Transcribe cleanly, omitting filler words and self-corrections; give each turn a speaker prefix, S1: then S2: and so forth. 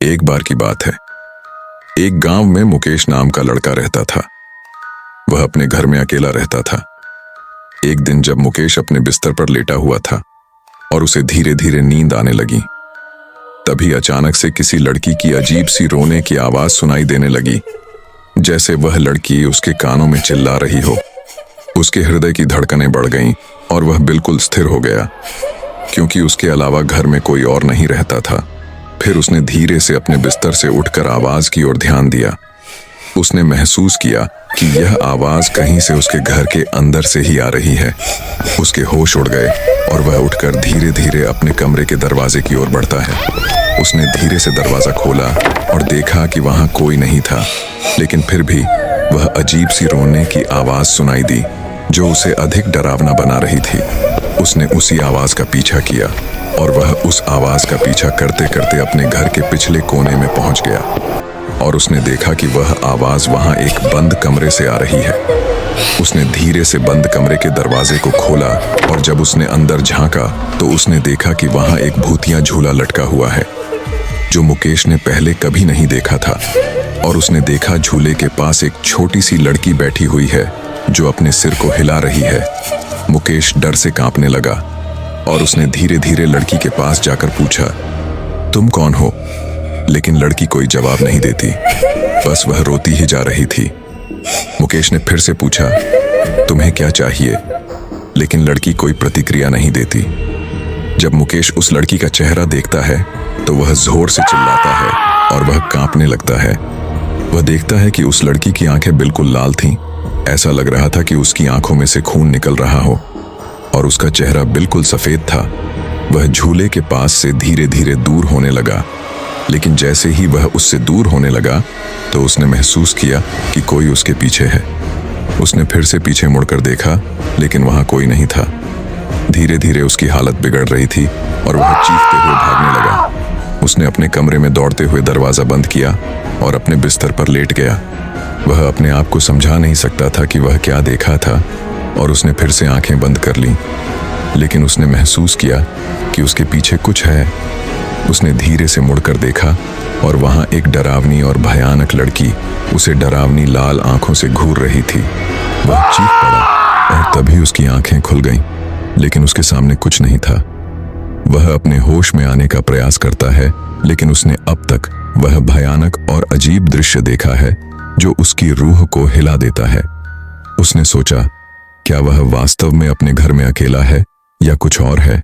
S1: एक बार की बात है। एक गांव में मुकेश नाम का लड़का रहता था। वह अपने घर में अकेला रहता था। एक दिन जब मुकेश अपने बिस्तर पर लेटा हुआ था और उसे धीरे धीरे नींद आने लगी, तभी अचानक से किसी लड़की की अजीब सी रोने की आवाज सुनाई देने लगी, जैसे वह लड़की उसके कानों में चिल्ला रही हो। उसके हृदय की धड़कनें बढ़ गईं और वह बिल्कुल स्थिर हो गया, क्योंकि उसके अलावा घर में कोई और नहीं रहता था। फिर उसने धीरे से अपने बिस्तर से उठकर आवाज की ओर ध्यान दिया। उसने महसूस किया कि यह आवाज कहीं से उसके घर के अंदर से ही आ रही है। उसके होश उड़ गए और वह उठकर धीरे धीरे अपने कमरे के दरवाजे की ओर बढ़ता है। उसने धीरे से दरवाजा खोला और देखा कि वहां कोई नहीं था, लेकिन फिर भी वह अजीब सी रोने की आवाज सुनाई दी, जो उसे अधिक डरावना बना रही थी। उसने उसी आवाज का पीछा किया और वह उस आवाज का पीछा करते करते अपने घर के पिछले कोने में पहुंच गया और उसने देखा कि वह आवाज वहां एक बंद कमरे से आ रही है। उसने धीरे से बंद कमरे के दरवाजे को खोला और जब उसने अंदर झांका तो उसने देखा कि वहां एक भूतिया झूला लटका हुआ है, जो मुकेश ने पहले कभी नहीं देखा था। और उसने देखा झूले के पास एक छोटी सी लड़की बैठी हुई है, जो अपने सिर को हिला रही है। मुकेश डर से कांपने लगा और उसने धीरे धीरे लड़की के पास जाकर पूछा, तुम कौन हो? लेकिन लड़की कोई जवाब नहीं देती, बस वह रोती ही जा रही थी। मुकेश ने फिर से पूछा, तुम्हें क्या चाहिए? लेकिन लड़की कोई प्रतिक्रिया नहीं देती। जब मुकेश उस लड़की का चेहरा देखता है तो वह जोर से चिल्लाता है और वह कांपने लगता है। वह देखता है कि उस लड़की की आंखें बिल्कुल लाल थीं। ऐसा लग रहा था कि उसकी आंखों में से खून निकल रहा हो और उसका चेहरा बिल्कुल सफेद था। वह झूले के पास से धीरे धीरे दूर होने लगा, लेकिन जैसे ही वह उससे दूर होने लगा तो उसने महसूस किया कि कोई उसके पीछे है। उसने फिर से पीछे मुड़कर देखा, लेकिन वहां कोई नहीं था। धीरे धीरे उसकी हालत बिगड़ रही थी और वह चीखते हुए भागने लगा। उसने अपने कमरे में दौड़ते हुए दरवाजा बंद किया और अपने बिस्तर पर लेट गया। वह अपने आप को समझा नहीं सकता था कि वह क्या देखा था और उसने फिर से आंखें बंद कर लीं, लेकिन उसने महसूस किया कि उसके पीछे कुछ है। उसने धीरे से मुड़कर देखा और वहां एक डरावनी और भयानक लड़की उसे डरावनी लाल आंखों से घूर रही थी। वह चीख पड़ा और तभी उसकी आंखें खुल गईं, लेकिन उसके सामने कुछ नहीं था। वह अपने होश में आने का प्रयास करता है, लेकिन उसने अब तक वह भयानक और अजीब दृश्य देखा है जो उसकी रूह को हिला देता है। उसने सोचा, क्या वह वास्तव में अपने घर में अकेला है या कुछ और है?